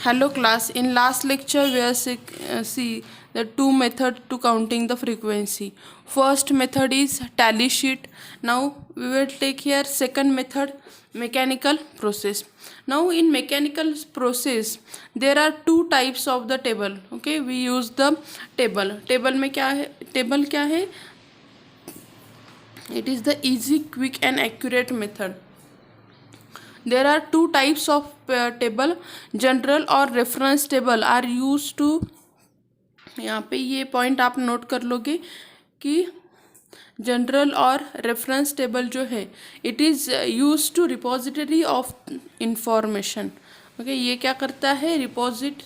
Hello class. In last lecture we are see the two method to counting the frequency. First method is tally sheet. Now we will take here second method, mechanical process. Now in mechanical process there are two types of the table. Okay, we use the table. Table में क्या है? Table क्या है? It is the easy, quick and accurate method. There are two types of table. General और reference table are used to, यहाँ पे ये point आप नोट कर लोगे कि जनरल और रेफरेंस टेबल जो है it is use to repository of information. Okay, ये क्या करता है? रिपोजिट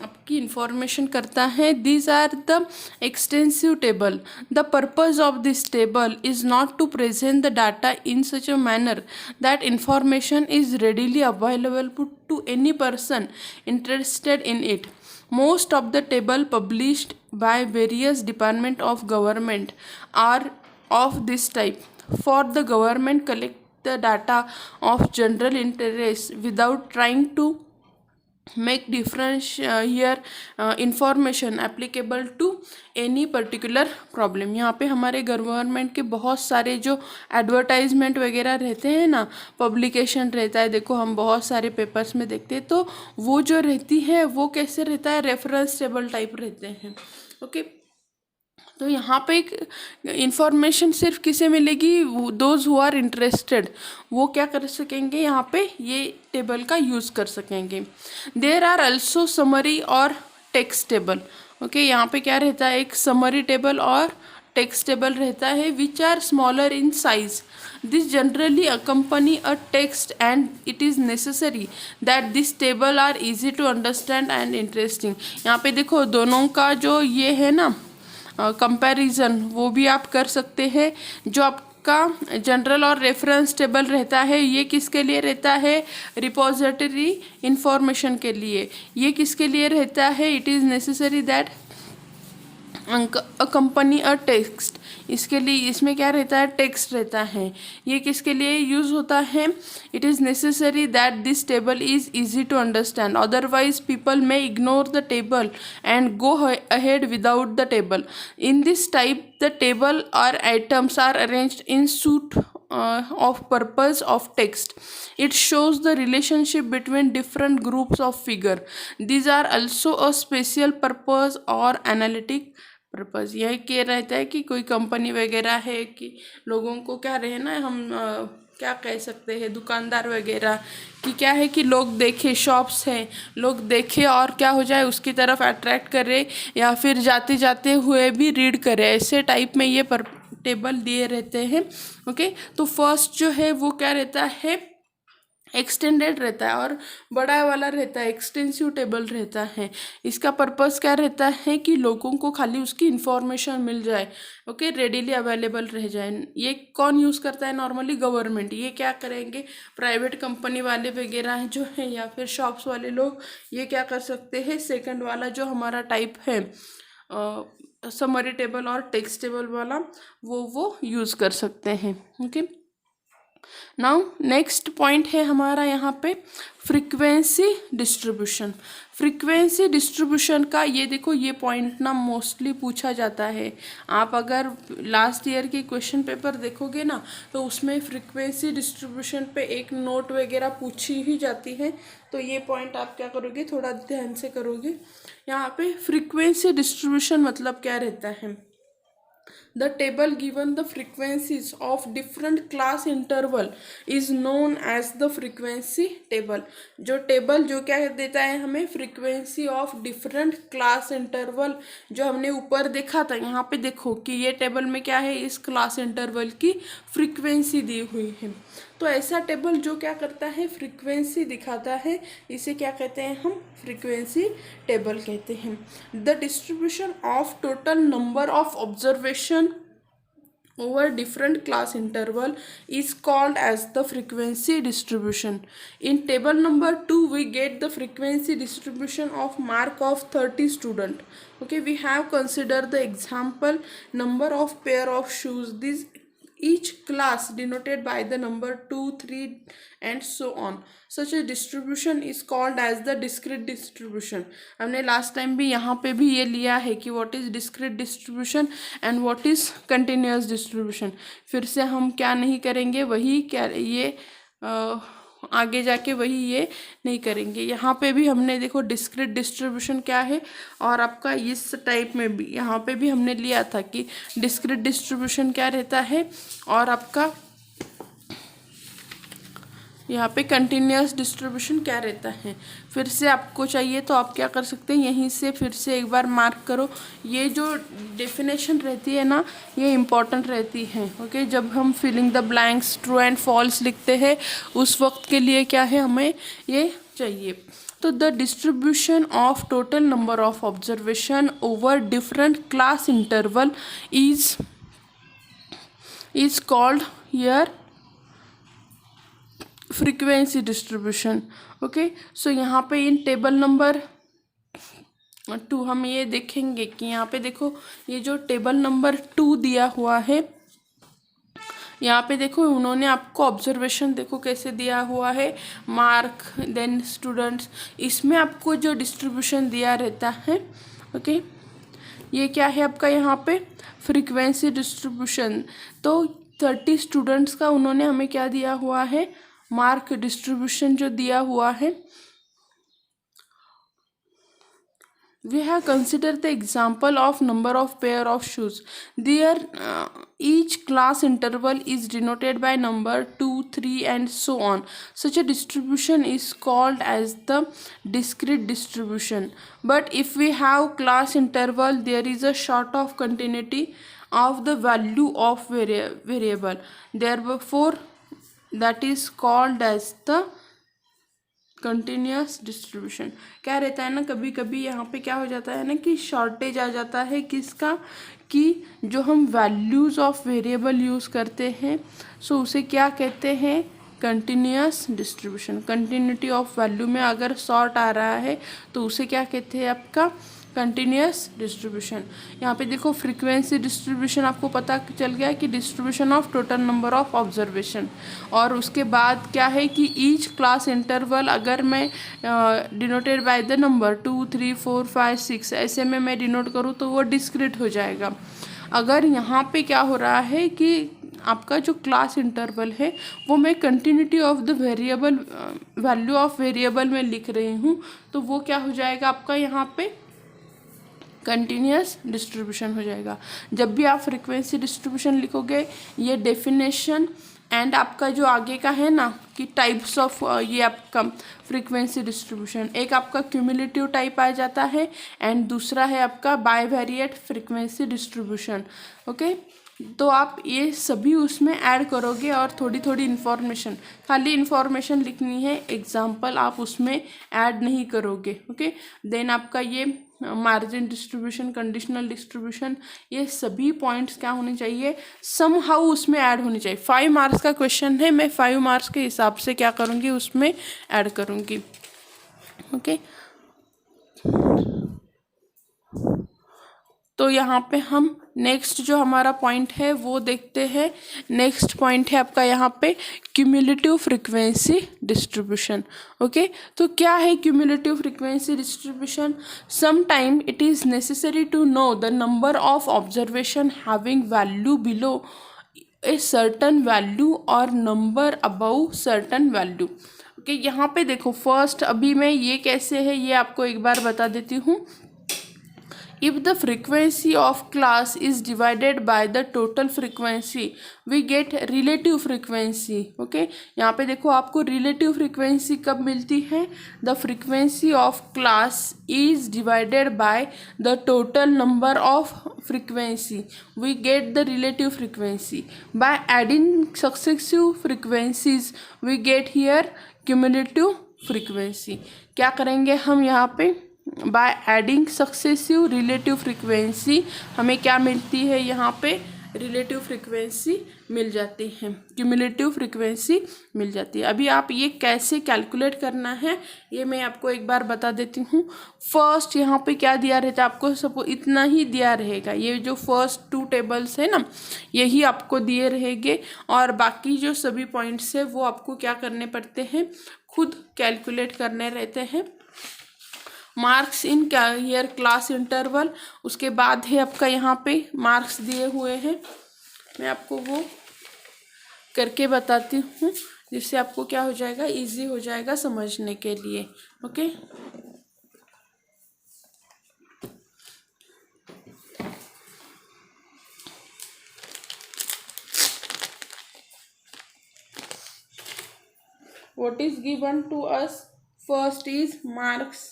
आपकी इंफॉर्मेशन करता है. These are the extensive table. The purpose of this table is not to present the data in such a manner that information is readily available to any person interested in it. Most of the table published by various department of government are of this type. For the government collect the data of general interest without trying to make difference here information applicable to any particular problem. यहाँ पे हमारे government के बहुत सारे जो advertisement वगैरह रहते हैं ना, पब्लिकेशन रहता है, देखो हम बहुत सारे पेपर्स में देखते हैं, तो वो जो रहती है वो कैसे रहता है? रेफरेंस टेबल टाइप रहते हैं. ओके, तो यहाँ पे एक इंफॉर्मेशन सिर्फ किसे मिलेगी? दोज हु आर इंटरेस्टेड, वो क्या कर सकेंगे? यहाँ पे ये टेबल का यूज़ कर सकेंगे. देर आर अल्सो समरी और टेक्स्ट टेबल. ओके, यहाँ पे क्या रहता है? एक समरी टेबल और टेक्स्ट टेबल रहता है which are smaller in size. This generally accompany a text and it is necessary that this table are easy to understand and interesting. यहाँ पे देखो दोनों का जो ये है ना कंपैरिजन, वो भी आप कर सकते हैं. जो आपका जनरल और रेफरेंस टेबल रहता है ये किसके लिए रहता है? रिपोजिटरी इंफॉर्मेशन के लिए. ये किसके लिए रहता है? It is necessary that accompany a text. इसके लिए इसमें क्या रहता है? टेक्स्ट रहता है. ये किसके लिए यूज़ होता है? It is necessary that this table is easy to understand, otherwise people may ignore the table and go ahead without the table. In this type the table और items are arranged in suit of purpose of text. It shows the relationship between different groups of figure. These are also a special purpose or analytic purpose. यह क्या रहता है कि कोई company वगैरह है कि लोगों को क्या रहे ना, हम क्या कह सकते हैं, दुकानदार वगैरह कि क्या है कि लोग देखे, शॉप्स हैं, लोग देखे और क्या हो जाए उसकी तरफ अट्रैक्ट करे या फिर जाते जाते हुए भी रीड करे, ऐसे टाइप में ये टेबल दिए रहते हैं. ओके, तो फर्स्ट जो है वो क्या रहता है? एक्सटेंडेड रहता है और बड़ा वाला रहता है एक्सटेंसिव टेबल रहता है. इसका पर्पस क्या रहता है कि लोगों को खाली उसकी इंफॉर्मेशन मिल जाए. ओके, रेडीली अवेलेबल रह जाए. ये कौन यूज़ करता है? Normally government. ये क्या करेंगे? प्राइवेट कंपनी वाले वगैरह जो है या फिर शॉप्स वाले लोग ये क्या कर सकते हैं? सेकंड वाला जो हमारा टाइप है समरी टेबल और टेक्स्ट टेबल वाला वो यूज़ कर सकते हैं. ओके, नाउ नेक्स्ट पॉइंट है हमारा यहाँ पे फ्रीक्वेंसी डिस्ट्रीब्यूशन. फ्रीक्वेंसी डिस्ट्रीब्यूशन का ये देखो, ये पॉइंट ना मोस्टली पूछा जाता है. आप अगर लास्ट ईयर के क्वेश्चन पेपर देखोगे ना तो उसमें फ्रीक्वेंसी डिस्ट्रीब्यूशन पे एक नोट वगैरह पूछी ही जाती है. तो ये पॉइंट आप क्या करोगे? थोड़ा ध्यान से करोगे. यहाँ पे फ्रीक्वेंसी डिस्ट्रीब्यूशन मतलब क्या रहता है? The table given the frequencies of different class interval is known as the frequency table. जो टेबल जो क्या देता है हमें? Frequency of different class interval. जो हमने ऊपर देखा था, यहाँ पे देखो कि ये टेबल में क्या है? इस क्लास इंटरवल की फ्रीक्वेंसी दी हुई है. तो ऐसा टेबल जो क्या करता है? फ्रीक्वेंसी दिखाता है. इसे क्या कहते हैं हम? फ्रीक्वेंसी टेबल कहते हैं. The distribution of total number of observation over different class interval is called as the frequency distribution. In table number 2 we get the frequency distribution of mark of 30 student. Okay, we have considered the example number of pair of shoes. This each class denoted by the number 2, 3 and so on. Such a distribution is called as the discrete distribution. हमने last time भी यहाँ पे भी ये लिया है कि what is discrete distribution and what is continuous distribution. फिर से हम क्या नहीं करेंगे, वही क्या ये आगे जाके वही ये नहीं करेंगे. यहाँ पे भी हमने देखो डिस्क्रीट डिस्ट्रीब्यूशन क्या है, और आपका इस टाइप में भी यहाँ पे भी हमने लिया था कि डिस्क्रीट डिस्ट्रीब्यूशन क्या रहता है, और आपका यहाँ पे कंटिन्यूस डिस्ट्रीब्यूशन क्या रहता है. फिर से आपको चाहिए तो आप क्या कर सकते हैं, यहीं से फिर से एक बार मार्क करो. ये जो डेफिनेशन रहती है ना, ये इम्पॉर्टेंट रहती है. ओके, जब हम filling the blanks true and false लिखते हैं उस वक्त के लिए क्या है, हमें ये चाहिए. तो the distribution of total number of observation over different class interval is called here frequency distribution. Okay, so यहाँ पे इन टेबल नंबर 2 हम ये देखेंगे कि यहाँ पे देखो ये जो टेबल नंबर 2 दिया हुआ है, यहाँ पे देखो उन्होंने आपको ऑब्जर्वेशन देखो कैसे दिया हुआ है, मार्क देन स्टूडेंट्स. इसमें आपको जो डिस्ट्रीब्यूशन दिया रहता है, ओके, ये क्या है आपका यहाँ पे फ्रीक्वेंसी डिस्ट्रीब्यूशन. तो 30 स्टूडेंट्स का उन्होंने हमें क्या दिया हुआ है, मार्क डिस्ट्रीब्यूशन जो दिया हुआ है. We have considered the example of number of pair of shoes. There each class interval is denoted by number 2, 3 and so on. Such a distribution is called as the discrete distribution. But if we have class interval, there is a sort of continuity of the value of variable. Therefore, that is called as the continuous distribution. क्या रहता है ना, कभी कभी यहाँ पे क्या हो जाता है ना कि शॉर्टेज आ जाता है किसका, कि जो हम वैल्यूज़ ऑफ वेरिएबल यूज़ करते हैं, सो उसे क्या कहते हैं, continuous distribution. Continuity of value में अगर शॉर्ट आ रहा है तो उसे क्या कहते हैं, आपका कंटिन्यूस डिस्ट्रीब्यूशन. यहाँ पे देखो फ्रीक्वेंसी डिस्ट्रीब्यूशन आपको पता चल गया कि distribution of total number of observation. और उसके बाद क्या है कि ईच क्लास इंटरवल अगर मैं डिनोटेड बाय द नंबर 2, 3, 4, 5, 6 ऐसे में मैं डिनोट करूँ तो वो डिस्क्रीट हो जाएगा. अगर यहाँ पे क्या हो रहा है कि आपका जो क्लास इंटरवल है वो मैं continuity of the variable value of variable में लिख रही हूँ, तो वो क्या हो जाएगा आपका यहाँ पे कंटिन्यूस डिस्ट्रीब्यूशन हो जाएगा. जब भी आप फ्रीक्वेंसी डिस्ट्रीब्यूशन लिखोगे, ये डेफिनेशन एंड आपका जो आगे का है ना कि टाइप्स ऑफ ये आपका फ्रीक्वेंसी डिस्ट्रीब्यूशन, एक आपका क्यूमुलेटिव टाइप आ जाता है एंड दूसरा है आपका बायवेरिएट फ्रीक्वेंसी डिस्ट्रीब्यूशन. ओके, तो आप ये सभी उसमें ऐड करोगे और थोड़ी थोड़ी इन्फॉर्मेशन, खाली इन्फॉर्मेशन लिखनी है, एग्जाम्पल आप उसमें ऐड नहीं करोगे. ओके, देन आपका ये मार्जिन डिस्ट्रीब्यूशन, कंडीशनल डिस्ट्रीब्यूशन, ये सभी पॉइंट्स क्या होने चाहिए, सम हाउ उसमें ऐड होने चाहिए. 5 मार्क्स का क्वेश्चन है, मैं 5 मार्क्स के हिसाब से क्या करूँगी, उसमें ऐड करूँगी. ओके, तो यहाँ पे हम नेक्स्ट जो हमारा पॉइंट है वो देखते हैं. नेक्स्ट पॉइंट है आपका यहाँ पे क्यूमुलेटिव फ्रीक्वेंसी डिस्ट्रीब्यूशन. ओके, तो क्या है cumulative frequency distribution. Some time it is necessary to know the number of observation having value below a certain value और number above certain value. Okay, यहाँ पे देखो फर्स्ट अभी मैं ये कैसे है ये आपको एक बार बता देती हूँ. If the frequency of class is divided by the total frequency, we get relative frequency. Okay, यहाँ पे देखो आपको relative frequency कब मिलती है, the frequency of class is divided by the total number of frequency, we get the relative frequency. By adding successive frequencies we get here cumulative frequency. क्या करेंगे हम यहाँ पे, by adding successive relative frequency हमें क्या मिलती है यहाँ पे, रिलेटिव फ्रीक्वेंसी मिल जाती है, क्यूमुलेटिव फ्रीक्वेंसी मिल जाती है। अभी आप ये कैसे कैलकुलेट करना है ये मैं आपको एक बार बता देती हूँ। फर्स्ट यहाँ पे क्या दिया रहता है आपको, सपोज इतना ही दिया रहेगा, ये जो फर्स्ट 2 टेबल्स है ना यही आपको दिए रहेंगे, और बाकी जो सभी पॉइंट्स है वो आपको क्या करने पड़ते हैं, खुद कैलकुलेट करने रहते हैं। Marks in year class interval, उसके बाद है आपका यहाँ पे मार्क्स दिए हुए हैं, मैं आपको वो करके बताती हूँ जिससे आपको क्या हो जाएगा, इजी हो जाएगा समझने के लिए। Okay, what is given to us, first is marks,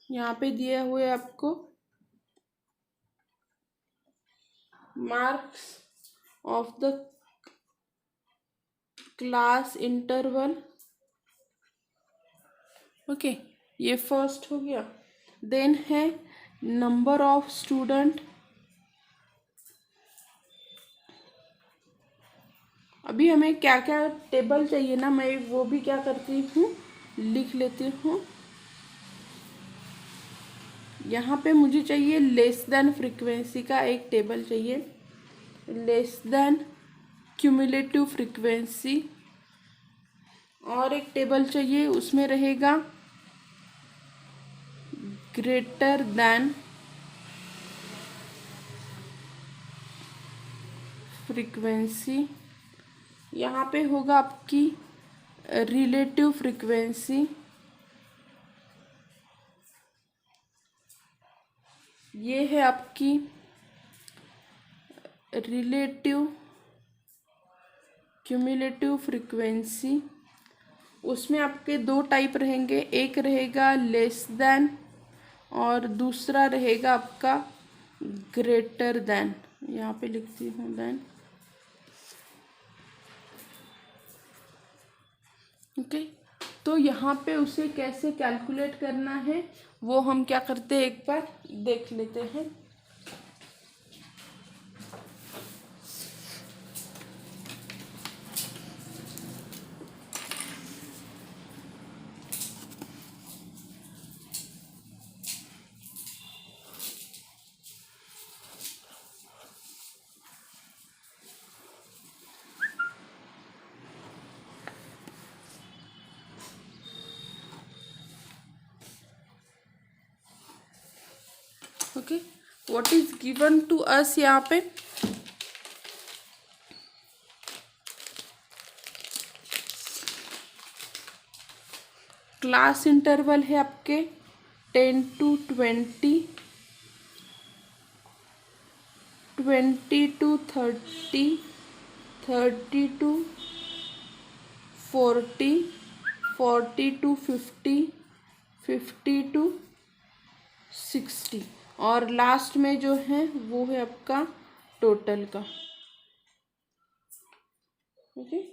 यहाँ पे दिए हुए आपको marks of the class interval. Okay, ये फर्स्ट हो गया। देन है नंबर ऑफ स्टूडेंट, अभी हमें क्या क्या टेबल चाहिए ना, मैं वो भी क्या करती हूँ, लिख लेती हूँ। यहाँ पे मुझे चाहिए लेस देन फ्रीक्वेंसी का एक टेबल चाहिए, लेस देन क्यूमुलेटिव फ्रीक्वेंसी, और एक टेबल चाहिए उसमें रहेगा ग्रेटर देन फ्रीक्वेंसी, यहाँ पे होगा आपकी रिलेटिव फ्रीक्वेंसी, ये है आपकी रिलेटिव क्यूमुलेटिव फ्रीक्वेंसी। उसमें आपके 2 टाइप रहेंगे, एक रहेगा लेस देन और दूसरा रहेगा आपका ग्रेटर देन। यहाँ पे लिखती हूँ देन। ओके, तो यहाँ पे उसे कैसे कैलकुलेट करना है वो हम क्या करते हैं, एक बार देख लेते हैं। Okay, what is given to us, यहाँ पे क्लास इंटरवल है आपके 10 to 20, 20 to 30, 30 to 40, 40 to 50, 50 to 60, और लास्ट में जो है वो है आपका टोटल का। ओके,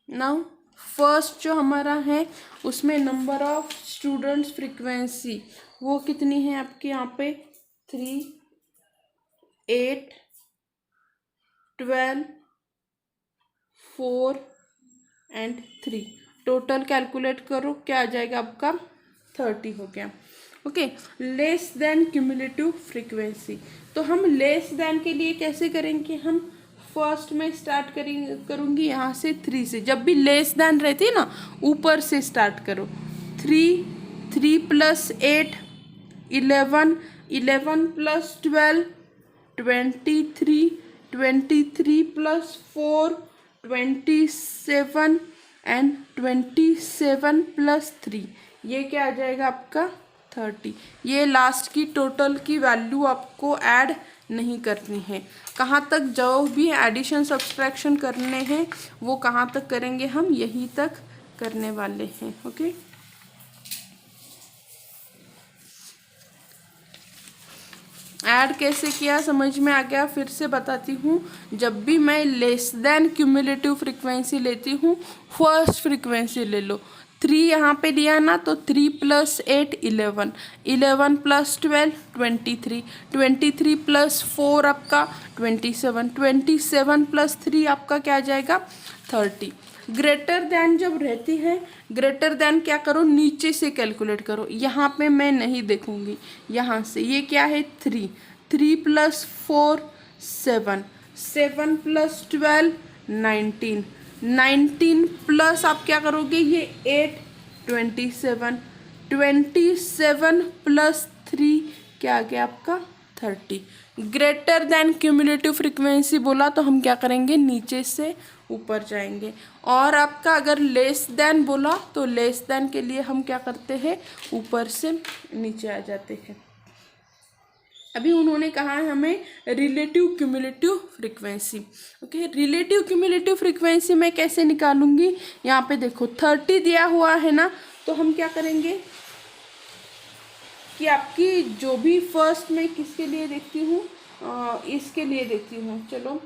नाउ फर्स्ट जो हमारा है उसमें नंबर ऑफ स्टूडेंट्स फ्रीक्वेंसी वो कितनी है आपके यहाँ पे, 3, 8, 12, 4 एंड 3। टोटल कैलकुलेट करो क्या आ जाएगा आपका, 30 हो गया। Okay, less than cumulative frequency, तो हम लेस देन के लिए कैसे करेंगे, हम फर्स्ट में स्टार्ट करूँगी यहाँ से 3 से। जब भी लेस देन रहती है ना ऊपर से स्टार्ट करो। 3, 3 + 8 11, 11 + 12 23, 23 + 4 27 एंड 27 + 3, ये क्या आ जाएगा आपका 30। ये लास्ट की टोटल की वैल्यू आपको ऐड नहीं करनी है। कहाँ तक जो भी एडिशन सब्सट्रैक्शन करने हैं वो कहाँ तक करेंगे, हम यहीं तक करने वाले हैं। ओके, ऐड कैसे किया समझ में आ गया, फिर से बताती हूँ। जब भी मैं लेस देन क्यूमुलेटिव फ्रीक्वेंसी लेती हूँ, फर्स्ट फ्रीक्वेंसी ले लो 3 यहाँ पे लिया ना, तो 3 + 8 11, 11 + 12 23, 23 + 4 आपका 27, 27 + 3 आपका क्या आ जाएगा 30। ग्रेटर देन जब रहती है, ग्रेटर देन क्या करो, नीचे से कैलकुलेट करो, यहाँ पे मैं नहीं देखूंगी, यहाँ से ये क्या है 3, 3 + 4 7, 7 + 12 19, 19 प्लस आप क्या करोगे ये 8 27, 27 + 3 क्या आ गया आपका 30। ग्रेटर देन क्यूमुलेटिव फ्रीक्वेंसी बोला तो हम क्या करेंगे, नीचे से ऊपर जाएंगे। और आपका अगर लेस देन बोला तो लेस देन के लिए हम क्या करते हैं, ऊपर से नीचे आ जाते हैं। अभी उन्होंने कहा है हमें relative cumulative frequency. Okay, relative cumulative frequency मैं कैसे निकालूंगी, यहाँ पे देखो 30 दिया हुआ है ना, तो हम क्या करेंगे कि आपकी जो भी फर्स्ट मैं किसके लिए देखती हूँ, इसके लिए देखती हूँ, चलो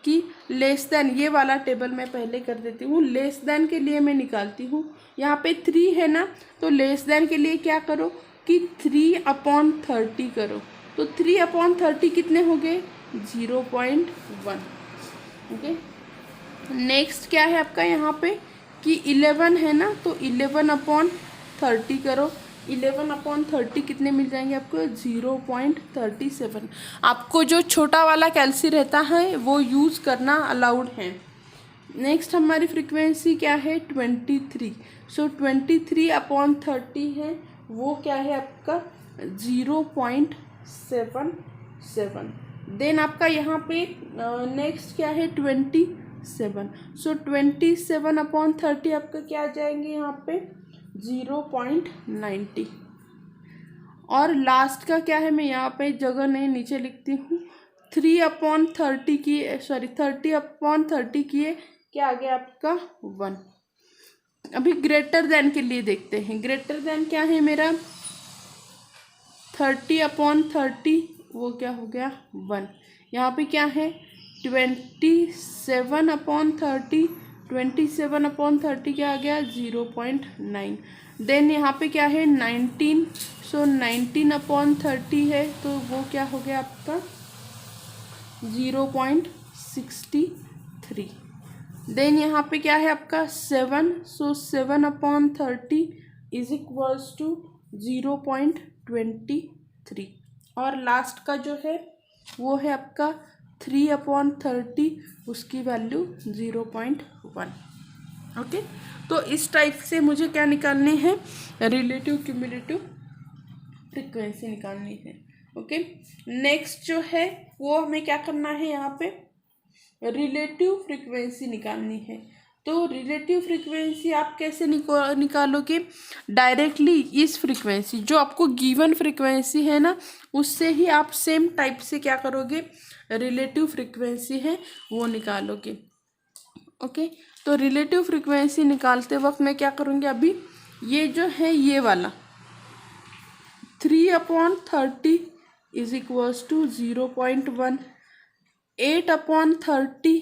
कि लेस देन, ये वाला टेबल मैं पहले कर देती हूँ। लेस देन के लिए मैं निकालती हूँ, यहाँ पे 3 है ना, तो लेस देन के लिए क्या करो कि 3/30 करो, तो 3/30 कितने हो गए 0.1। ओके, नेक्स्ट क्या है आपका यहाँ पे कि 11 है ना, तो 11/30 करो, 11/30 कितने मिल जाएंगे आपको 0.37। आपको जो छोटा वाला कैल्सी रहता है वो यूज़ करना अलाउड है। नेक्स्ट हमारी फ्रीक्वेंसी क्या है 23, सो 23/30 है, वो क्या है आपका 0.77। देन आपका यहाँ पे नेक्स्ट क्या है 27, सो 27/30 आपका क्या आ जाएंगे यहाँ पे 0.90। और लास्ट का क्या है, मैं यहाँ पे जगह नहीं नीचे लिखती हूँ, 3/30 की, सॉरी 30/30 किए क्या आ गया आपका 1। अभी ग्रेटर देन के लिए देखते हैं, ग्रेटर देन क्या है मेरा 30/30, वो क्या हो गया 1। यहाँ पे क्या है 27/30, 27/30 क्या आ गया 0.9। देन यहाँ पे क्या है 19, सो 19/30 है, तो वो क्या हो गया आपका 0.63। देन यहाँ पे क्या है आपका 7, सो 7/30 इज इक्वल्स टू 0.23। और लास्ट का जो है वो है आपका 3/30, उसकी वैल्यू 0.1। ओके, तो इस टाइप से मुझे क्या निकालने हैं, रिलेटिव क्यूमुलेटिव फ्रीक्वेंसी निकालनी है। ओके, नेक्स्ट जो है वो हमें क्या करना है, यहाँ पे रिलेटिव फ्रीक्वेंसी निकालनी है। तो रिलेटिव फ्रीक्वेंसी आप कैसे निकालोगे, डायरेक्टली इस फ्रीक्वेंसी जो आपको गिवन फ्रीक्वेंसी है ना, उससे ही आप सेम टाइप से क्या करोगे, रिलेटिव फ्रीक्वेंसी है वो निकालोगे। ओके, तो रिलेटिव फ्रीक्वेंसी निकालते वक्त मैं क्या करूँगी, अभी ये जो है ये वाला 3/30 is equals to 0.1, 8/30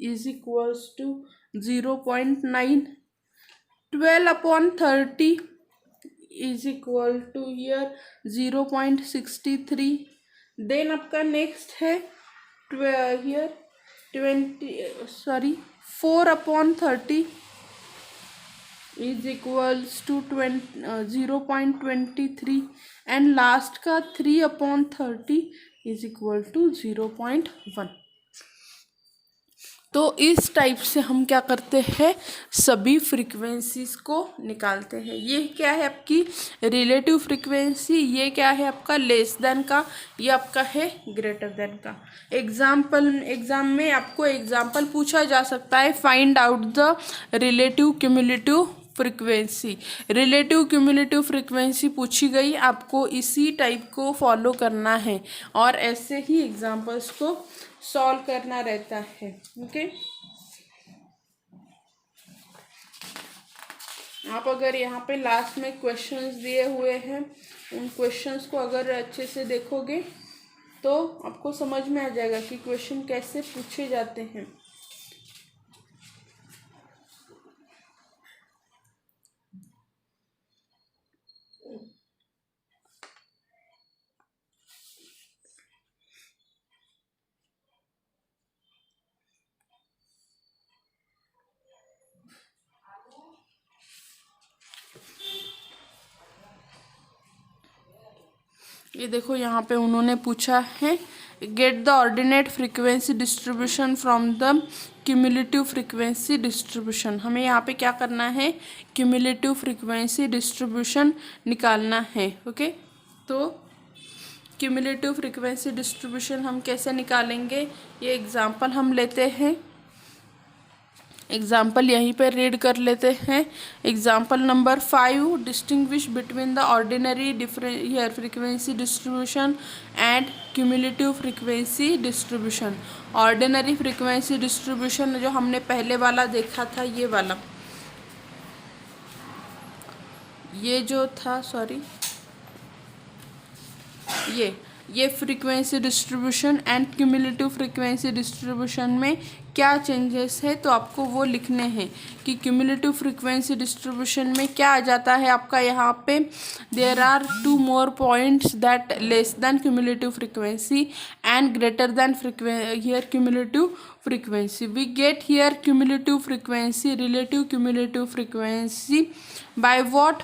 is equals to 0.9, 12/30 is equal to here 0.63। Then आपका नेक्स्ट है here 4/30 is equals to 0.23 and last का 3/30 इज इक्वल टू 0.1। तो इस टाइप से हम क्या करते हैं, सभी फ्रीक्वेंसीज को निकालते हैं। ये क्या है आपकी रिलेटिव फ्रीक्वेंसी, ये क्या है आपका लेस देन का, ये आपका है ग्रेटर देन का। एग्जाम में आपको एग्जाम्पल पूछा जा सकता है, find out the relative cumulative frequency. Relative cumulative frequency पूछी गई, आपको इसी टाइप को फॉलो करना है और ऐसे ही एग्जाम्पल्स को सॉल्व करना रहता है। ओके, आप अगर यहाँ पे लास्ट में क्वेश्चंस दिए हुए हैं, उन क्वेश्चंस को अगर अच्छे से देखोगे तो आपको समझ में आ जाएगा कि क्वेश्चन कैसे पूछे जाते हैं। ये देखो यहाँ पे उन्होंने पूछा है get the ordinate frequency distribution from the cumulative frequency distribution. हमें यहाँ पे क्या करना है, क्यूमुलेटिव फ्रीक्वेंसी डिस्ट्रीब्यूशन निकालना है। ओके, तो क्यूमुलेटिव फ्रीक्वेंसी डिस्ट्रीब्यूशन हम कैसे निकालेंगे, ये एग्जांपल हम लेते हैं। एग्जाम्पल यहीं पर रीड कर लेते हैं। Example number 5, distinguish between the ordinary frequency distribution and cumulative frequency distribution. Ordinary frequency distribution जो हमने पहले वाला देखा था, ये वाला, ये जो था, सॉरी, ये frequency distribution and cumulative frequency distribution में क्या चेंजेस है, तो आपको वो लिखने हैं कि क्यूमुलेटिव फ्रीक्वेंसी डिस्ट्रीब्यूशन में क्या आ जाता है आपका यहाँ पे, there are 2 more points that less than cumulative frequency and greater than here cumulative frequency. We get here cumulative frequency, relative cumulative frequency by what,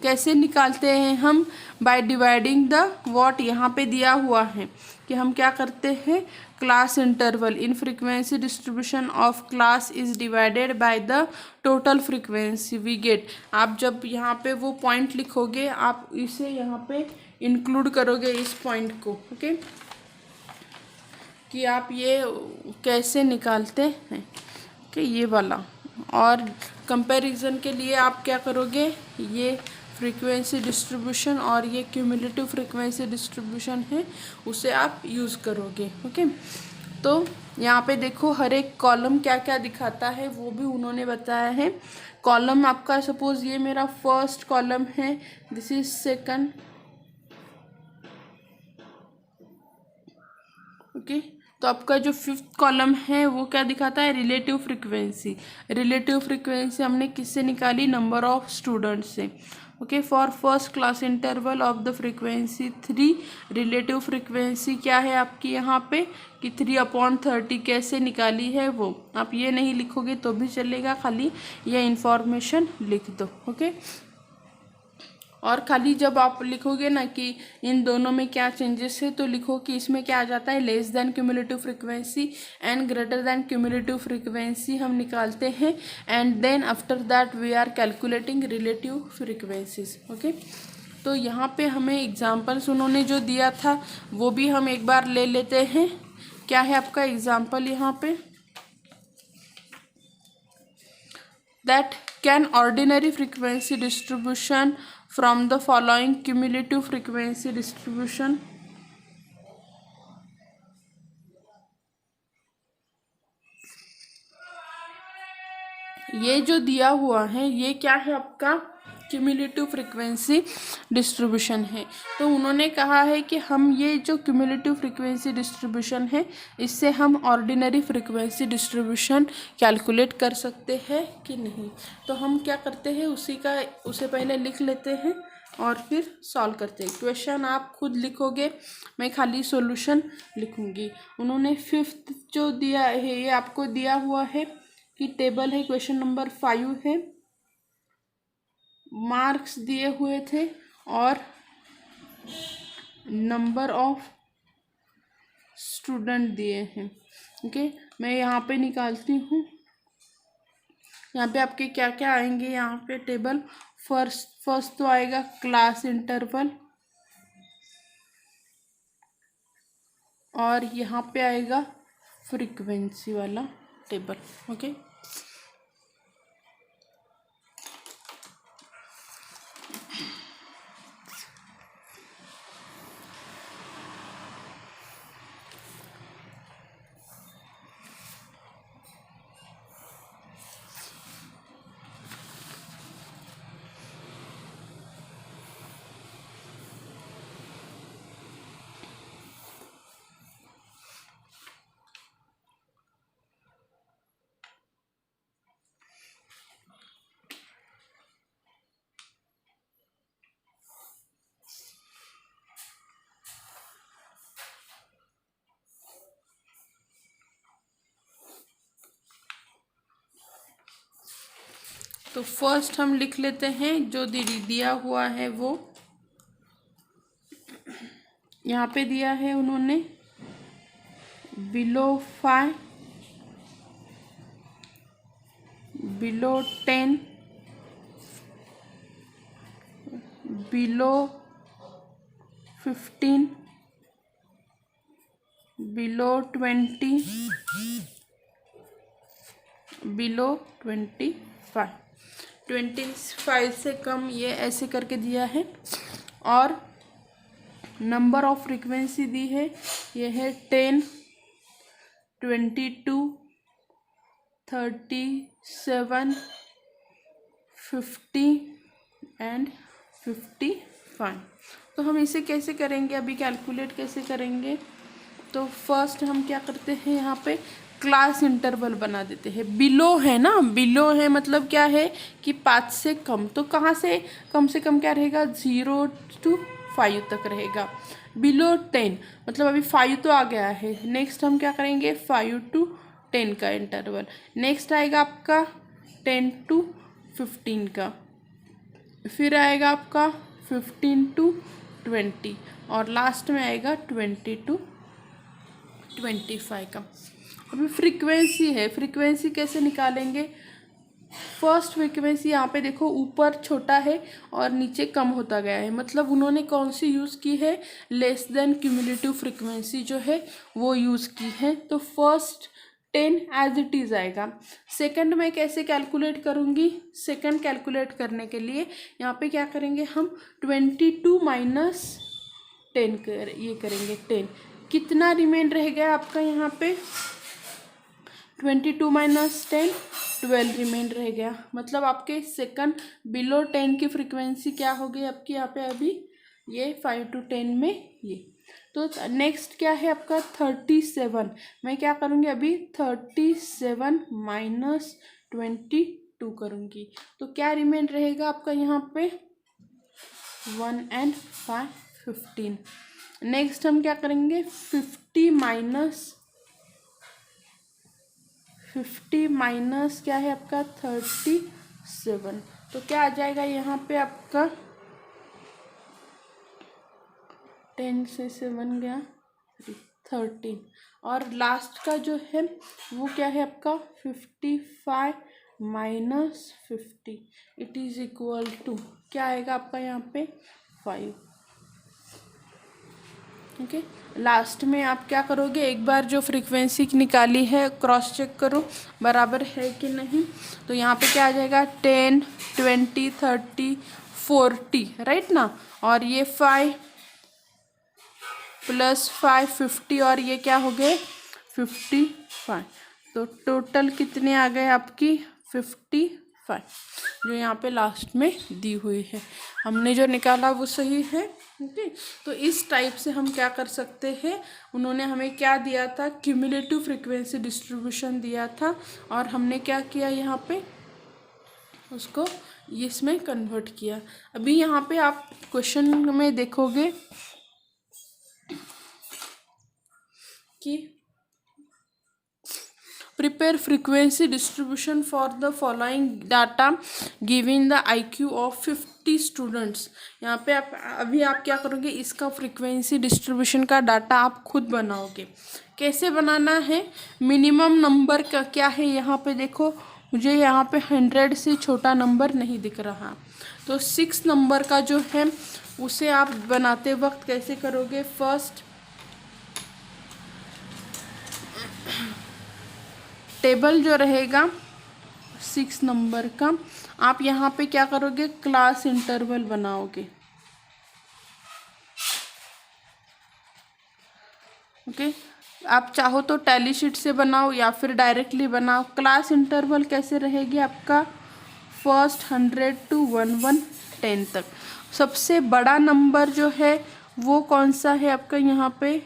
कैसे निकालते हैं हम, बाय डिवाइडिंग द व्हाट, यहाँ पे दिया हुआ है कि हम क्या करते हैं, class interval in frequency distribution of class is divided by the total frequency we get. आप जब यहाँ पे वो पॉइंट लिखोगे, आप इसे यहाँ पे इंक्लूड करोगे इस पॉइंट को। ओके, कि आप ये कैसे निकालते हैं। ओके, ये वाला। और कंपैरिजन के लिए आप क्या करोगे, ये फ्रीक्वेंसी डिस्ट्रीब्यूशन और ये क्यूमुलेटिव फ्रीक्वेंसी डिस्ट्रीब्यूशन है, उसे आप यूज़ करोगे। ओके, तो यहाँ पे देखो हर एक कॉलम क्या क्या दिखाता है वो भी उन्होंने बताया है। कॉलम आपका, सपोज ये मेरा फर्स्ट कॉलम है, दिस इज सेकंड। ओके, तो आपका जो 5th कॉलम है वो क्या दिखाता है, रिलेटिव फ्रीक्वेंसी। रिलेटिव फ्रीक्वेंसी हमने किससे निकाली, नंबर ऑफ स्टूडेंट्स से। Okay, for first class interval of the frequency 3, relative frequency क्या है आपकी यहाँ पे कि 3/30 कैसे निकाली है वो। आप ये नहीं लिखोगे तो भी चलेगा, खाली ये इंफॉर्मेशन लिख दो। ओके, और खाली जब आप लिखोगे ना कि इन दोनों में क्या चेंजेस है, तो लिखो कि इसमें क्या आ जाता है, less than cumulative frequency and greater than cumulative frequency हम निकालते हैं, and then after that we are calculating relative frequencies. Okay, तो यहाँ पे हमें एग्जाम्पल्स उन्होंने जो दिया था वो भी हम एक बार ले लेते हैं। क्या है आपका एग्जाम्पल यहाँ पे, that can ordinary frequency distribution from the following cumulative frequency distribution। ये जो दिया हुआ है ये क्या है आपका, क्यूमुलेटिव फ्रीक्वेंसी डिस्ट्रीब्यूशन है। तो उन्होंने कहा है कि हम ये जो क्यूमुलेटिव फ्रीक्वेंसी डिस्ट्रीब्यूशन है, इससे हम ऑर्डिनरी फ्रीक्वेंसी डिस्ट्रीब्यूशन कैलकुलेट कर सकते हैं कि नहीं। तो हम क्या करते हैं, उसे पहले लिख लेते हैं और फिर सॉल्व करते हैं। क्वेश्चन आप खुद लिखोगे, मैं खाली सॉल्यूशन लिखूंगी। उन्होंने 5th जो दिया है ये आपको दिया हुआ है कि टेबल है, क्वेश्चन नंबर 5 है, मार्क्स दिए हुए थे और नंबर ऑफ स्टूडेंट दिए हैं। ओके, मैं यहाँ पे निकालती हूँ। यहाँ पे आपके क्या क्या आएंगे, यहाँ पे टेबल फर्स्ट तो आएगा क्लास इंटरवल, और यहाँ पे आएगा फ्रीक्वेंसी वाला टेबल। ओके, तो फर्स्ट हम लिख लेते हैं जो दिया हुआ है वो। यहाँ पे दिया है उन्होंने below 5, below 10, below 15, below 20, below 25। 25 से कम ये ऐसे करके दिया है। और नंबर ऑफ फ्रीक्वेंसी दी है, ये है 10, 22, 37, 50 एंड 55। तो हम इसे कैसे करेंगे, अभी कैलकुलेट कैसे करेंगे? तो फर्स्ट हम क्या करते हैं, यहाँ पे क्लास इंटरवल बना देते हैं। बिलो है ना, बिलो है मतलब क्या है कि 5 से कम, तो कहाँ से कम क्या रहेगा, 0 to 5 तक रहेगा। बिलो 10 मतलब अभी 5 तो आ गया है, नेक्स्ट हम क्या करेंगे 5 to 10 का इंटरवल। नेक्स्ट आएगा आपका 10 to 15 का, फिर आएगा आपका 15 to 20 और लास्ट में आएगा 20 to 25 का। अभी फ्रीक्वेंसी है, फ्रीक्वेंसी कैसे निकालेंगे? फर्स्ट फ्रीक्वेंसी यहाँ पे देखो ऊपर छोटा है और नीचे कम होता गया है, मतलब उन्होंने कौन सी यूज़ की है, लेस देन क्यूमुलेटिव फ्रीक्वेंसी जो है वो यूज़ की है। तो फर्स्ट 10 एज इट इज़ आएगा। सेकंड में कैसे कैलकुलेट करूँगी? सेकंड कैलकुलेट करने के लिए यहाँ पे क्या करेंगे हम, 22 माइनस 10 ये करेंगे 10, कितना रिमेन रह गया आपका यहाँ पे, 22 माइनस 10, 12 रिमेन रह गया। मतलब आपके सेकंड बिलो 10 की फ्रीक्वेंसी क्या हो गई आपकी यहाँ पे अभी, ये 5 to 10 में ये। तो नेक्स्ट क्या है आपका 37, मैं क्या करूँगी अभी 37 माइनस 22 करूँगी, तो क्या रिमेन रहेगा आपका यहाँ पे 1 and 5, 15। नेक्स्ट हम क्या करेंगे 50 माइनस क्या है आपका 37, तो क्या आ जाएगा यहाँ पे आपका 10 से 7 गया 13, और लास्ट का जो है वो क्या है आपका 55 minus 50, it is equal to क्या आएगा आपका यहाँ पे 5। ओके, लास्ट में आप क्या करोगे, एक बार जो फ्रीक्वेंसी निकाली है क्रॉस चेक करो बराबर है कि नहीं। तो यहाँ पे क्या आ जाएगा 10, 20, 30, 40 राइट ना, और ये 5 + 5 50 और ये क्या हो गए 55, तो टोटल कितने आ गए आपकी 55, जो यहाँ पे लास्ट में दी हुई है। हमने जो निकाला वो सही है। ओके, तो इस टाइप से हम क्या कर सकते हैं, उन्होंने हमें क्या दिया था, क्यूमुलेटिव फ्रीक्वेंसी डिस्ट्रीब्यूशन दिया था, और हमने क्या किया यहाँ पे उसको इसमें कन्वर्ट किया। अभी यहाँ पे आप क्वेश्चन में देखोगे कि prepare frequency distribution for the following data giving the IQ of 50 students. यहाँ पे आप अभी आप क्या करोगे, इसका फ्रीक्वेंसी डिस्ट्रीब्यूशन का डाटा आप खुद बनाओगे। कैसे बनाना है, मिनिमम नंबर का क्या है, यहाँ पे देखो मुझे यहाँ पे 100 से छोटा नंबर नहीं दिख रहा, तो 6 नंबर का जो है उसे आप बनाते वक्त कैसे करोगे, फर्स्ट टेबल जो रहेगा 6 नंबर का, आप यहाँ पे क्या करोगे, क्लास इंटरवल बनाओगे। ओके, आप चाहो तो टैली शीट से बनाओ या फिर डायरेक्टली बनाओ। क्लास इंटरवल कैसे रहेगी आपका, फर्स्ट 100 to 1110 तक। सबसे बड़ा नंबर जो है वो कौन सा है आपका, यहाँ पे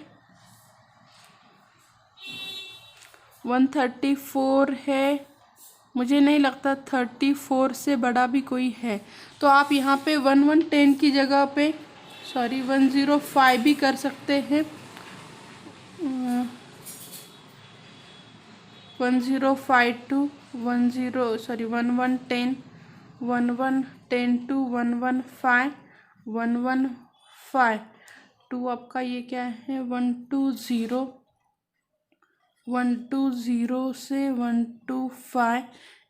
134 है, मुझे नहीं लगता 34 से बड़ा भी कोई है, तो आप यहाँ पे 1110 की जगह पे 105 भी कर सकते हैं, 1052 1110 1110 to 115 115 टू आपका ये क्या है 120, 120 से 125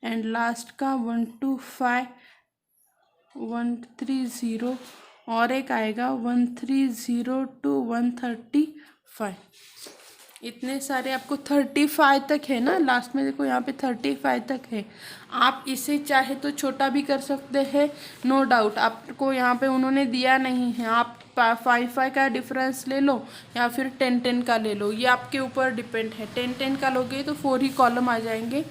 एंड लास्ट का 125, 130 और एक आएगा 130 to 135। इतने सारे आपको 35 तक है ना, लास्ट में देखो यहाँ पे 35 तक है। आप इसे चाहे तो छोटा भी कर सकते हैं, नो डाउट। आपको यहाँ पे उन्होंने दिया नहीं है, आप 5 का डिफरेंस ले लो या फिर 10 का ले लो, ये आपके ऊपर डिपेंड है। 10 का लोगे तो 4 ही कॉलम आ जाएंगे।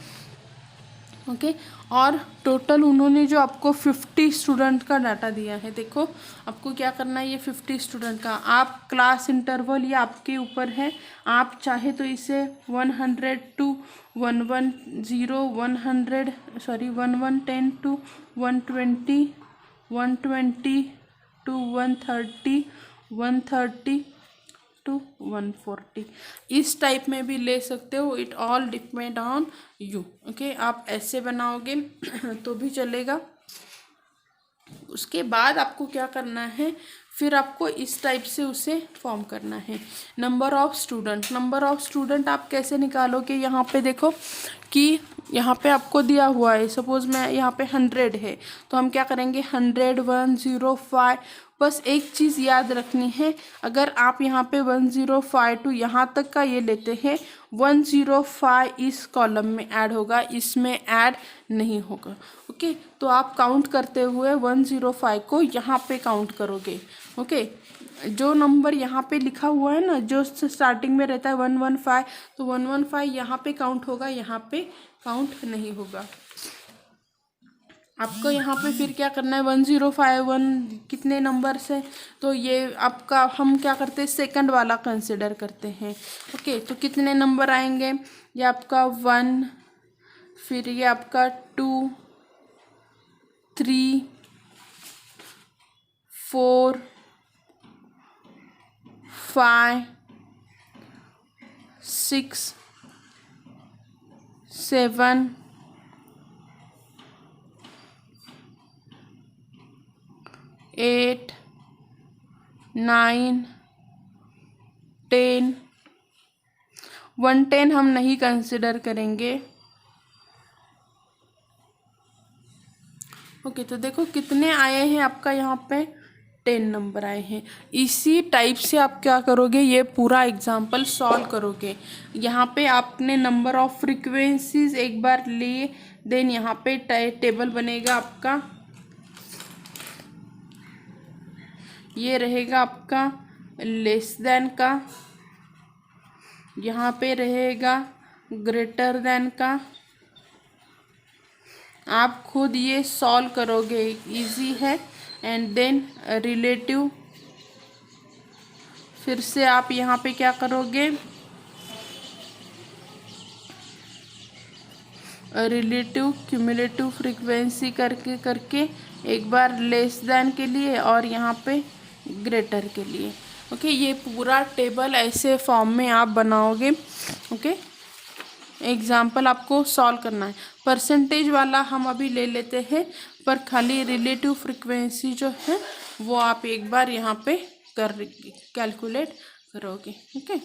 ओके और टोटल उन्होंने जो आपको 50 स्टूडेंट का डाटा दिया है, देखो आपको क्या करना है, ये 50 स्टूडेंट का आप क्लास इंटरवल ये आपके ऊपर है। आप चाहे तो इसे 100 to 110, 1110 to 120, 120 to 130, 130 टू 140 इस टाइप में भी ले सकते हो। It all depend on you. Okay आप ऐसे बनाओगे तो भी चलेगा। उसके बाद आपको क्या करना है, फिर आपको इस टाइप से उसे फॉर्म करना है। नंबर ऑफ स्टूडेंट आप कैसे निकालोगे, यहाँ पे देखो कि यहाँ पे आपको दिया हुआ है, सपोज मैं यहाँ पे 100 है तो हम क्या करेंगे 100, 105। बस एक चीज़ याद रखनी है, अगर आप यहाँ पे 105 to यहाँ तक का ये लेते हैं, 105 इस कॉलम में ऐड होगा, इसमें ऐड नहीं होगा। ओके तो आप काउंट करते हुए 105 को यहाँ पे काउंट करोगे। ओके जो नंबर यहाँ पे लिखा हुआ है ना, जो स्टार्टिंग में रहता है 115, तो 115 यहाँ पे काउंट होगा, यहाँ पे काउंट नहीं होगा। आपको यहाँ पे फिर क्या करना है, 1051 कितने नंबर से, तो ये आपका हम क्या करते हैं सेकंड वाला कंसिडर करते हैं। ओके तो कितने नंबर आएंगे, ये आपका 1, फिर ये आपका 2, 3, 4, 5, 6, 7, 8, 9, 10, 110 हम नहीं कंसिडर करेंगे। ओके तो देखो कितने आए हैं आपका यहाँ पे 10 नंबर आए हैं। इसी टाइप से आप क्या करोगे, ये पूरा एग्जाम्पल सॉल्व करोगे। यहाँ पे आपने नंबर ऑफ फ्रीक्वेंसीज एक बार लिए, देन यहाँ पे टेबल बनेगा आपका, ये रहेगा आपका लेस देन का, यहाँ पे रहेगा ग्रेटर देन का। आप खुद ये सॉल्व करोगे, इजी है। एंड देन रिलेटिव, फिर से आप यहाँ पे क्या करोगे, रिलेटिव क्यूमुलेटिव फ्रीक्वेंसी करके करके एक बार लेस देन के लिए और यहाँ पे ग्रेटर के लिए। ओके ये पूरा टेबल ऐसे फॉर्म में आप बनाओगे। ओके एग्जाम्पल आपको सॉल्व करना है। परसेंटेज वाला हम अभी ले लेते हैं, पर खाली रिलेटिव फ्रीक्वेंसी जो है वो आप एक बार यहाँ पे कैलकुलेट करोगे। ओके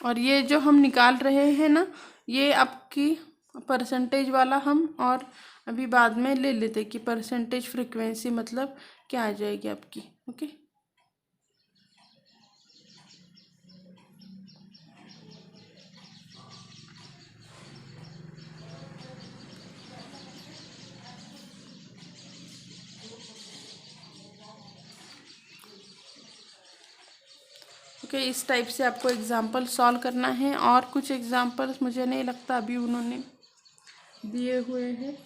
और ये जो हम निकाल रहे हैं ना, ये आपकी परसेंटेज वाला हम और अभी बाद में ले लेते कि परसेंटेज फ्रीक्वेंसी मतलब क्या आ जाएगी आपकी। ओके ओके इस टाइप से आपको एग्जाम्पल सॉल्व करना है। और कुछ एग्जाम्पल्स मुझे नहीं लगता अभी उन्होंने दिए हुए हैं।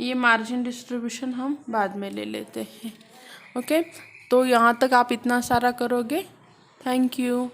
ये मार्जिन डिस्ट्रीब्यूशन हम बाद में ले लेते हैं। ओके तो यहाँ तक आप इतना सारा करोगे। Thank you.